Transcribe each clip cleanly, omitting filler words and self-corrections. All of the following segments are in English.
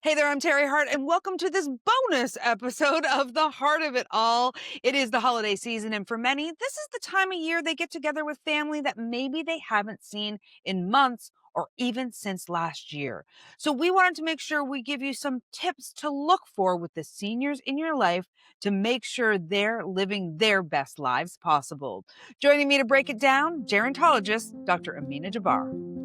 Hey there, I'm Teri Hart, and welcome to this bonus episode of The Heart of It All. It is the holiday season, and for many, this is the time of year they get together with family that maybe they haven't seen in months or even since last year. So, we wanted to make sure we give you some tips to look for with the seniors in your life to make sure they're living their best lives possible. Joining me to break it down, gerontologist Dr. Amina Jabbar.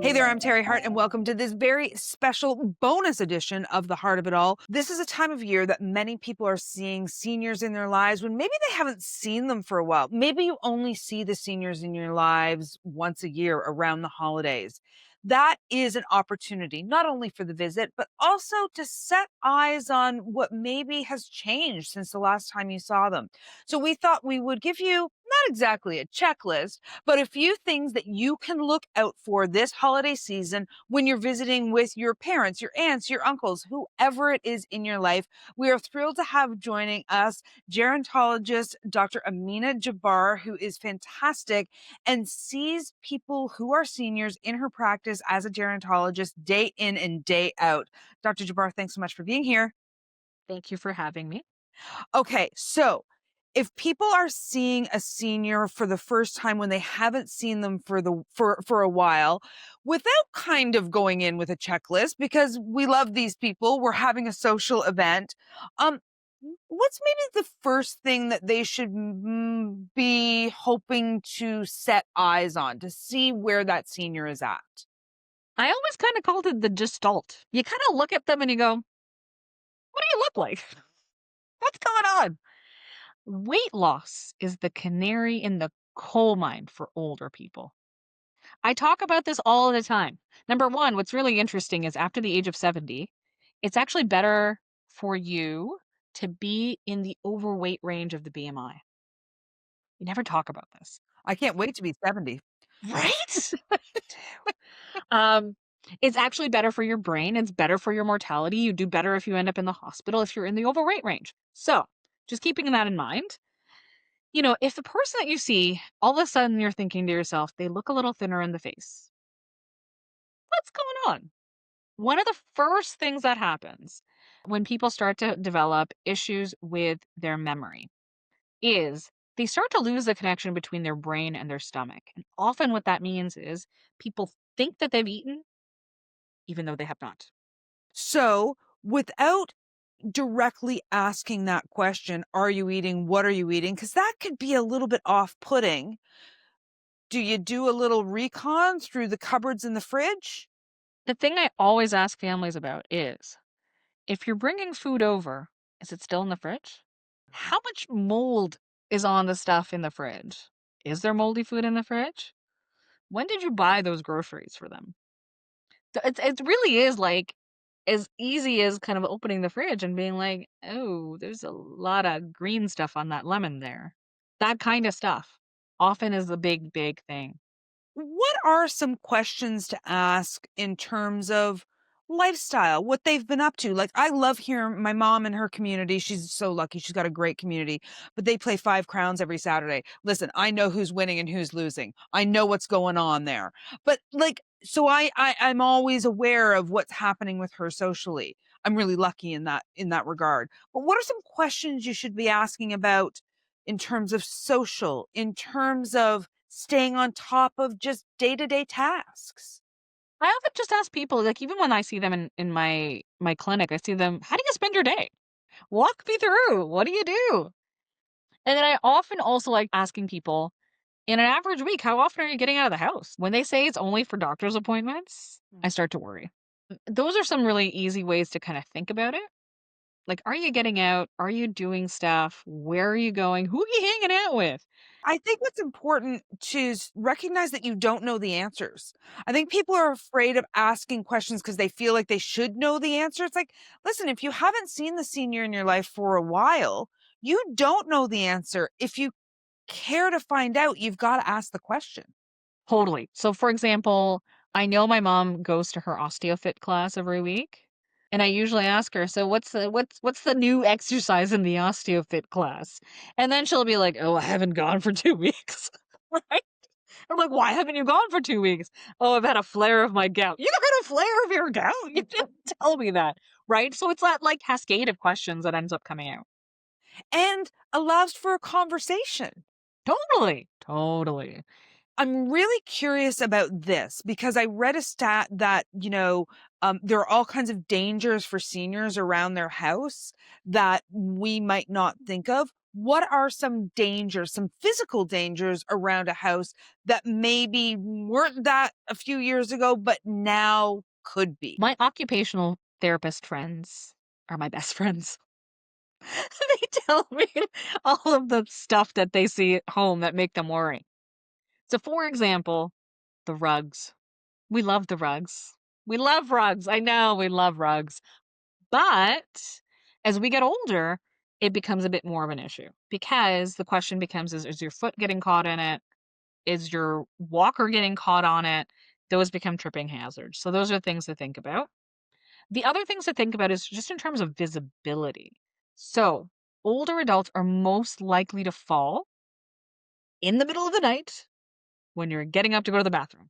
Hey there, I'm Teri Hart, and welcome to this very special bonus edition of The Heart of It All. This is a time of year that many people are seeing seniors in their lives when maybe they haven't seen them for a while. Maybe you only see the seniors in your lives once a year around the holidays. That is an opportunity, not only for the visit, but also to set eyes on what maybe has changed since the last time you saw them. So we thought we would give you not exactly a checklist, but a few things that you can look out for this holiday season when you're visiting with your parents, your aunts, your uncles, whoever it is in your life. We are thrilled to have joining us gerontologist Dr. Amina Jabbar, who is fantastic and sees people who are seniors in her practice as a gerontologist day in and day out. Dr. Jabbar, thanks so much for being here. Thank you for having me. Okay, so if people are seeing a senior for the first time when they haven't seen them for a while, without kind of going in with a checklist, because we love these people, we're having a social event. Um, what's maybe the first thing that they should be hoping to set eyes on to see where that senior is at? I always kind of called it the gestalt. You kind of look at them and you go, what do you look like? What's going on? Weight loss is the canary in the coal mine for older people. I talk about this all the time. Number one, what's really interesting is after the age of 70, it's actually better for you to be in the overweight range of the BMI. We never talk about this. I can't wait to be 70. Right? Um, it's actually better for your brain. It's better for your mortality. You do better if you end up in the hospital if you're in the overweight range. So, just keeping that in mind, if the person that you see, all of a sudden you're thinking to yourself, they look a little thinner in the face. What's going on? One of the first things that happens when people start to develop issues with their memory is they start to lose the connection between their brain and their stomach. And often what that means is people think that they've eaten even though they have not. So, without directly asking that question, "Are you eating? What are you eating?" Because that could be a little bit off-putting. Do you do a little recon through the cupboards in the fridge? The thing I always ask families about is if you're bringing food over, is it still in the fridge? How much mold is on the stuff in the fridge? Is there moldy food in the fridge? When did you buy those groceries for them? It really is like as easy as kind of opening the fridge and being like, oh, there's a lot of green stuff on that lemon there. That kind of stuff often is the big, big thing. What are some questions to ask in terms of lifestyle, what they've been up to? Like, I love hearing my mom and her community. She's so lucky. She's got a great community, but they play Five Crowns every Saturday. Listen, I know who's winning and who's losing. I know what's going on there. But like, so I'm always aware of what's happening with her socially. I'm really lucky in that regard. But what are some questions you should be asking about in terms of social, in terms of staying on top of just day-to-day tasks? I often just ask people, like even when I see them in my clinic, I see them, how do you spend your day? Walk me through. What do you do? And then I often also like asking people, in an average week, how often are you getting out of the house? When they say it's only for doctor's appointments, I start to worry. Those are some really easy ways to kind of think about it. Like, are you getting out? Are you doing stuff? Where are you going? Who are you hanging out with? I think it's important to recognize that you don't know the answers. I think people are afraid of asking questions because they feel like they should know the answer. It's like, listen, if you haven't seen the senior in your life for a while, you don't know the answer. If you care to find out, you've got to ask the question. Totally. So, for example, I know my mom goes to her osteofit class every week. And I usually ask her, so what's the new exercise in the osteofit class? And then she'll be like, oh, I haven't gone for 2 weeks. Right? I'm like, why haven't you gone for 2 weeks? Oh, I've had a flare of my gout. You had a flare of your gout? You didn't tell me that, right? So it's that like cascade of questions that ends up coming out. And allows for a conversation. Totally. Totally. I'm really curious about this because I read a stat that, there are all kinds of dangers for seniors around their house that we might not think of. What are some dangers, some physical dangers around a house that maybe weren't that a few years ago, but now could be? My occupational therapist friends are my best friends. They tell me all of the stuff that they see at home that make them worry. So, for example, the rugs. We love the rugs. We love rugs. I know we love rugs. But as we get older, it becomes a bit more of an issue because the question becomes is your foot getting caught in it? Is your walker getting caught on it? Those become tripping hazards. So those are things to think about. The other things to think about is just in terms of visibility. So older adults are most likely to fall in the middle of the night when you're getting up to go to the bathroom.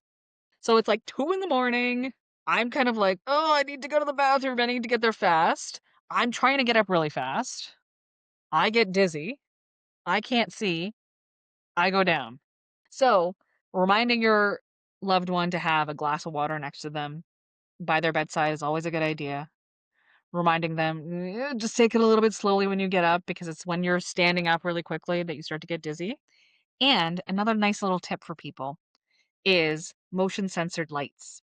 So it's like 2 in the morning. I'm kind of like, oh, I need to go to the bathroom. I need to get there fast. I'm trying to get up really fast. I get dizzy. I can't see. I go down. So reminding your loved one to have a glass of water next to them by their bedside is always a good idea. Reminding them, just take it a little bit slowly when you get up because it's when you're standing up really quickly that you start to get dizzy. And another nice little tip for people is motion censored lights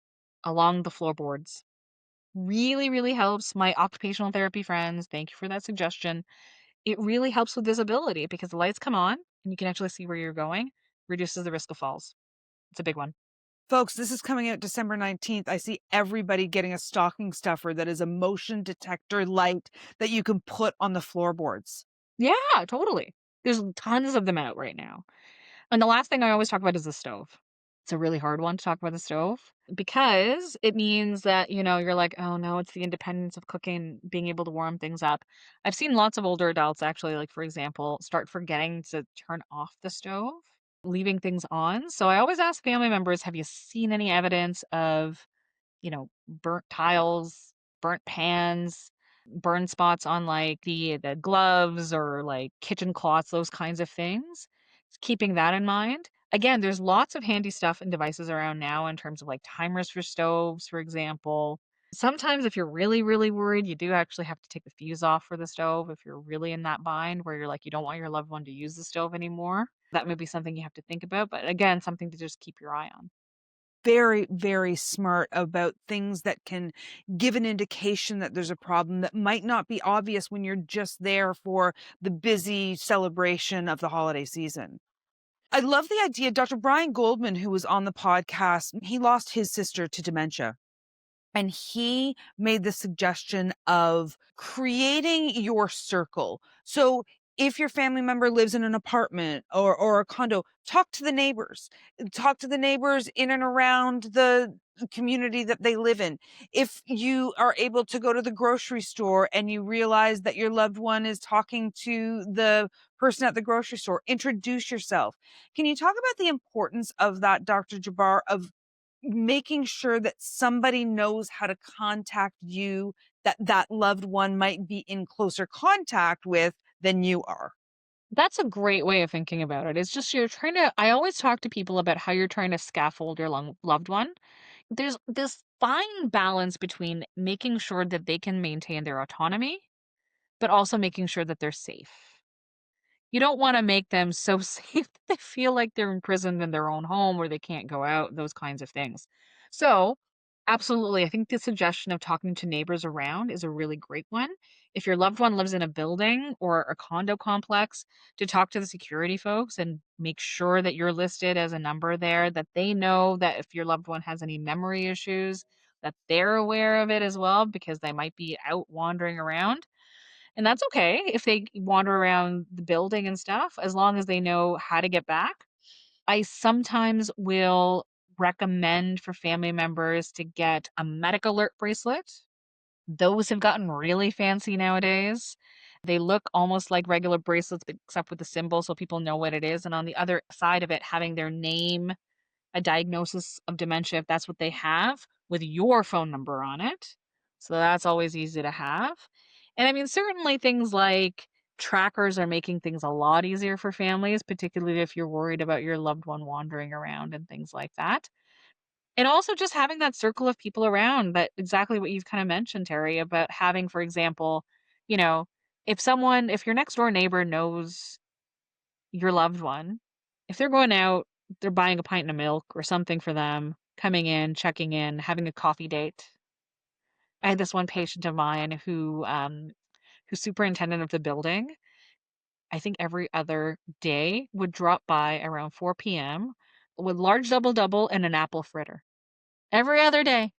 along the floorboards. Really, really helps my occupational therapy friends. Thank you for that suggestion. It really helps with visibility because the lights come on and you can actually see where you're going, reduces the risk of falls. It's a big one. Folks, this is coming out December 19th. I see everybody getting a stocking stuffer that is a motion detector light that you can put on the floorboards. Yeah, totally. There's tons of them out right now. And the last thing I always talk about is the stove. It's a really hard one to talk about the stove because it means that, you're like, oh no, it's the independence of cooking, being able to warm things up. I've seen lots of older adults actually, like, for example, start forgetting to turn off the stove, leaving things on. So I always ask family members, have you seen any evidence of burnt tiles, burnt pans, burn spots on like the gloves or like kitchen cloths, those kinds of things. Keeping that in mind. Again, there's lots of handy stuff and devices around now in terms of like timers for stoves, for example. Sometimes if you're really, really worried, you do actually have to take the fuse off for the stove if you're really in that bind where you're like you don't want your loved one to use the stove anymore. That may be something you have to think about, but again, something to just keep your eye on. Very, very smart about things that can give an indication that there's a problem that might not be obvious when you're just there for the busy celebration of the holiday season. I love the idea. Dr. Brian Goldman, who was on the podcast, he lost his sister to dementia. And he made the suggestion of creating your circle. So if your family member lives in an apartment or a condo, talk to the neighbors. Talk to the neighbors in and around the community that they live in. If you are able to go to the grocery store and you realize that your loved one is talking to the person at the grocery store, introduce yourself. Can you talk about the importance of that, Dr. Jabbar, of making sure that somebody knows how to contact you, that that loved one might be in closer contact with than you are? That's a great way of thinking about it. It's just you're trying to I always talk to people about how you're trying to scaffold your loved one. There's this fine balance between making sure that they can maintain their autonomy, but also making sure that they're safe. You don't wanna make them so safe that they feel like they're imprisoned in their own home where they can't go out, those kinds of things. So, absolutely, I think the suggestion of talking to neighbors around is a really great one. If your loved one lives in a building or a condo complex, to talk to the security folks and make sure that you're listed as a number there, that they know that if your loved one has any memory issues, that they're aware of it as well because they might be out wandering around. And that's okay if they wander around the building and stuff, as long as they know how to get back. I sometimes will recommend for family members to get a medic alert bracelet. Those have gotten really fancy nowadays. They look almost like regular bracelets, but except with the symbol so people know what it is. And on the other side of it, having their name a diagnosis of dementia if that's what they have with your phone number on it. So that's always easy to have. And I mean, certainly things like trackers are making things a lot easier for families, particularly if you're worried about your loved one wandering around and things like that. And also just having that circle of people around that exactly what you've kind of mentioned, Terry, about having, for example, you know, if your next door neighbor knows your loved one, if they're going out, they're buying a pint of milk or something for them, coming in, checking in, having a coffee date. I had this one patient of mine who's superintendent of the building. I think every other day would drop by around 4 p.m. with large double double and an apple fritter. Every other day,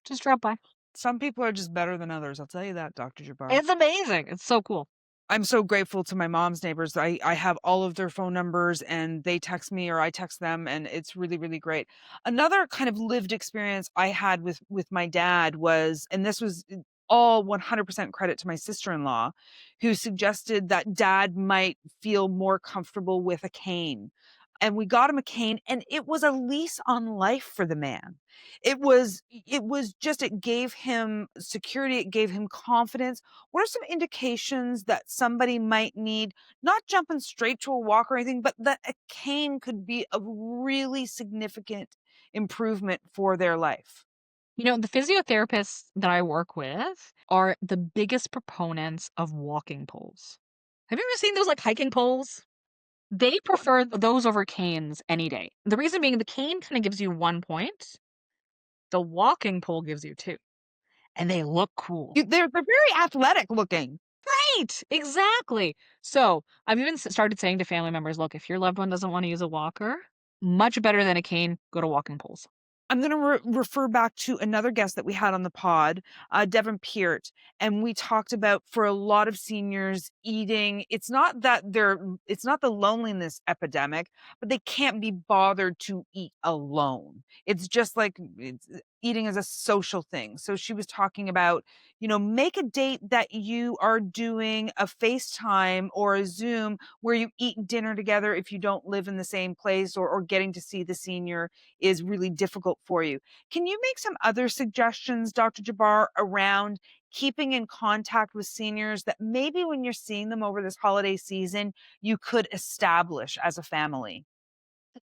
just drop by. Some people are just better than others. I'll tell you that, Dr. Jabbar. It's amazing. It's so cool. I'm so grateful to my mom's neighbors. I have all of their phone numbers and they text me or I text them and it's really, really great. Another kind of lived experience I had with my dad was, and this was all 100% credit to my sister-in-law, who suggested that dad might feel more comfortable with a cane. And we got him a cane and it was a lease on life for the man. It was just, it gave him security, it gave him confidence. What are some indications that somebody might need, not jumping straight to a walk or anything, but that a cane could be a really significant improvement for their life? The physiotherapists that I work with are the biggest proponents of walking poles. Have you ever seen those like hiking poles? They prefer those over canes any day. The reason being the cane kind of gives you 1 point, the walking pole gives you two, and they look cool. They're very athletic looking. Right, exactly. So I've even started saying to family members, look, if your loved one doesn't want to use a walker, much better than a cane, go to walking poles. I'm going to refer back to another guest that we had on the pod, Devin Peart, and we talked about for a lot of seniors eating. It's not the loneliness epidemic, but they can't be bothered to eat alone. It's just like eating as a social thing. So she was talking about, make a date that you are doing a FaceTime or a Zoom where you eat dinner together if you don't live in the same place or getting to see the senior is really difficult for you. Can you make some other suggestions, Dr. Jabbar, around keeping in contact with seniors that maybe when you're seeing them over this holiday season, you could establish as a family?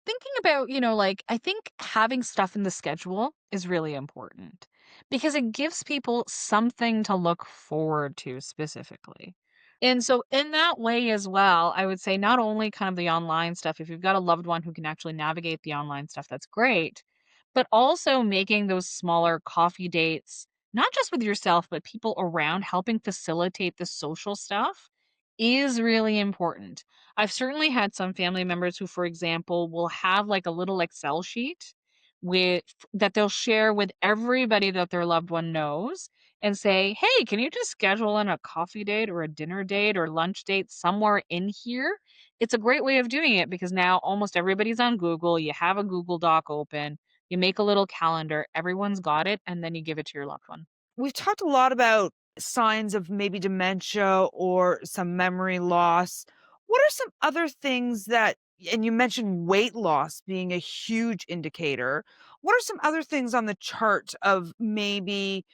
Thinking about, like, I think having stuff in the schedule is really important because it gives people something to look forward to specifically. And so, in that way as well, I would say not only kind of the online stuff, if you've got a loved one who can actually navigate the online stuff, that's great, but also making those smaller coffee dates, not just with yourself, but people around helping facilitate the social stuff is really important. I've certainly had some family members who, for example, will have like a little Excel sheet with that they'll share with everybody that their loved one knows and say, "Hey, can you just schedule in a coffee date or a dinner date or lunch date somewhere in here?" It's a great way of doing it because now almost everybody's on Google. You have a Google Doc open, you make a little calendar, everyone's got it, and then you give it to your loved one. We've talked a lot about signs of maybe dementia or some memory loss. What are some other things that, and you mentioned weight loss being a huge indicator. What are some other things on the chart of maybe,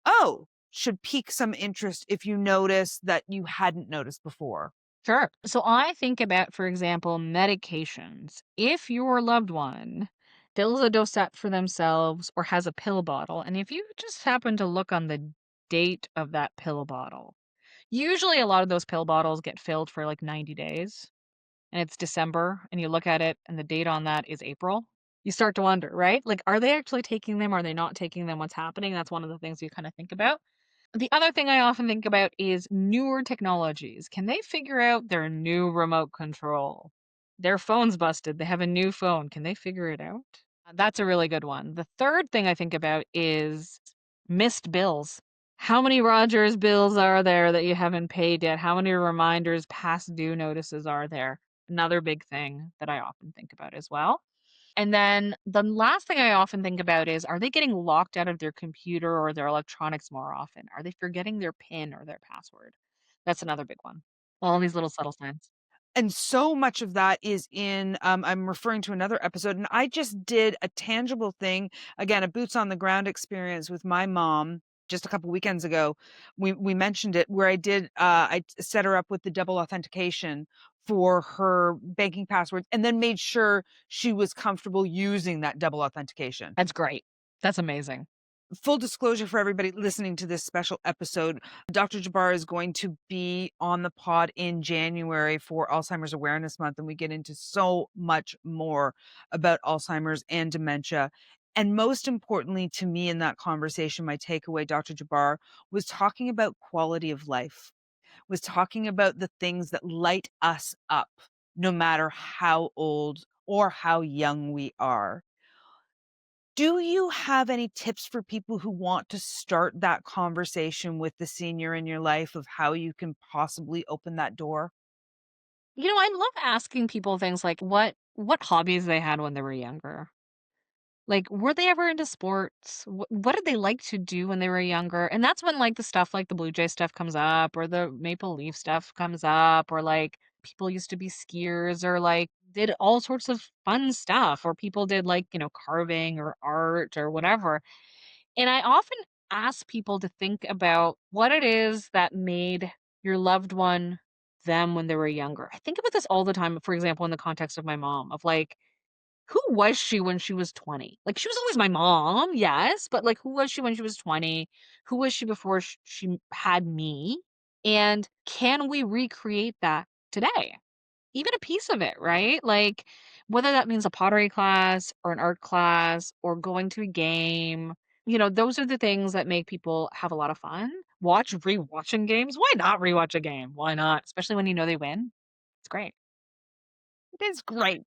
oh, should pique some interest if you notice that you hadn't noticed before? Sure. So I think about, for example, medications. If your loved one fills a dosette for themselves or has a pill bottle, and if you just happen to look on the date of that pill bottle, usually a lot of those pill bottles get filled for like 90 days and it's December and you look at it and the date on that is April. You start to wonder, right? Like, are they actually taking them? Are they not taking them? What's happening? That's one of the things you kind of think about. The other thing I often think about is newer technologies. Can they figure out their new remote control? Their phone's busted. They have a new phone. Can they figure it out? That's a really good one. The third thing I think about is missed bills. How many Rogers bills are there that you haven't paid yet? How many reminders, past due notices are there? Another big thing that I often think about as well. And then the last thing I often think about is, are they getting locked out of their computer or their electronics more often? Are they forgetting their PIN or their password? That's another big one. All these little subtle signs. And so much of that is in, I'm referring to another episode, and I just did a tangible thing, again, a boots on the ground experience with my mom just a couple weekends ago. We mentioned it where I set her up with the double authentication for her banking passwords and then made sure she was comfortable using that double authentication. That's great. That's amazing. Full disclosure for everybody listening to this special episode, Dr. Jabbar is going to be on the pod in January for Alzheimer's Awareness Month, and we get into so much more about Alzheimer's and dementia. And most importantly to me in that conversation, my takeaway, Dr. Jabbar was talking about quality of life, was talking about the things that light us up, no matter how old or how young we are. Do you have any tips for people who want to start that conversation with the senior in your life of how you can possibly open that door? I love asking people things like what hobbies they had when they were younger. Like, were they ever into sports? What did they like to do when they were younger? And that's when, like, the stuff like the Blue Jay stuff comes up or the Maple Leaf stuff comes up or, like, people used to be skiers or, like, did all sorts of fun stuff or people did, like, carving or art or whatever. And I often ask people to think about what it is that made your loved one them when they were younger. I think about this all the time, for example, in the context of my mom, of like, who was she when she was 20? Like, she was always my mom, yes, but, like, who was she when she was 20? Who was she before she had me? And can we recreate that today? Even a piece of it, right? Like, whether that means a pottery class or an art class or going to a game, those are the things that make people have a lot of fun. Rewatching games. Why not rewatch a game? Why not? Especially when you know they win. It's great. It is great.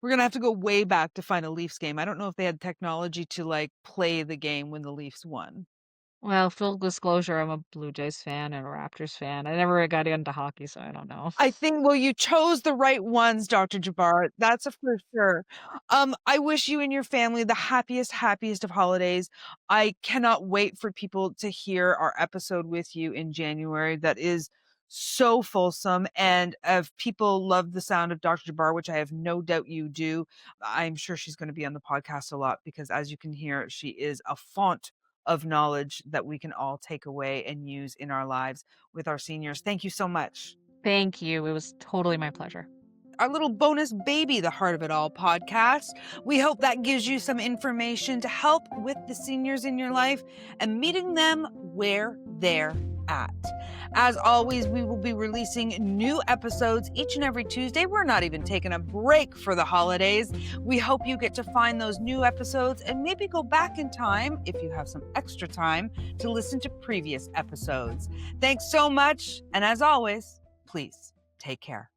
We're gonna have to go way back to find a Leafs game. I don't know if they had technology to, like, play the game when the Leafs won. Well, full disclosure, I'm a Blue Jays fan and a Raptors fan. I never got into hockey, so I don't know. I think, well, you chose the right ones, Dr. Jabbar. That's a for sure. I wish you and your family the happiest of holidays. I cannot wait for people to hear our episode with you in January. That is so fulsome. And if people love the sound of Dr. Jabbar, which I have no doubt you do, I'm sure she's going to be on the podcast a lot because, as you can hear, she is a font of knowledge that we can all take away and use in our lives with our seniors. Thank you so much. Thank you. It was totally my pleasure. Our little bonus baby, the Heart of It All podcast. We hope that gives you some information to help with the seniors in your life and meeting them where they're at. As always, we will be releasing new episodes each and every Tuesday. We're not even taking a break for the holidays. We hope you get to find those new episodes and maybe go back in time, if you have some extra time, to listen to previous episodes. Thanks so much. And as always, please take care.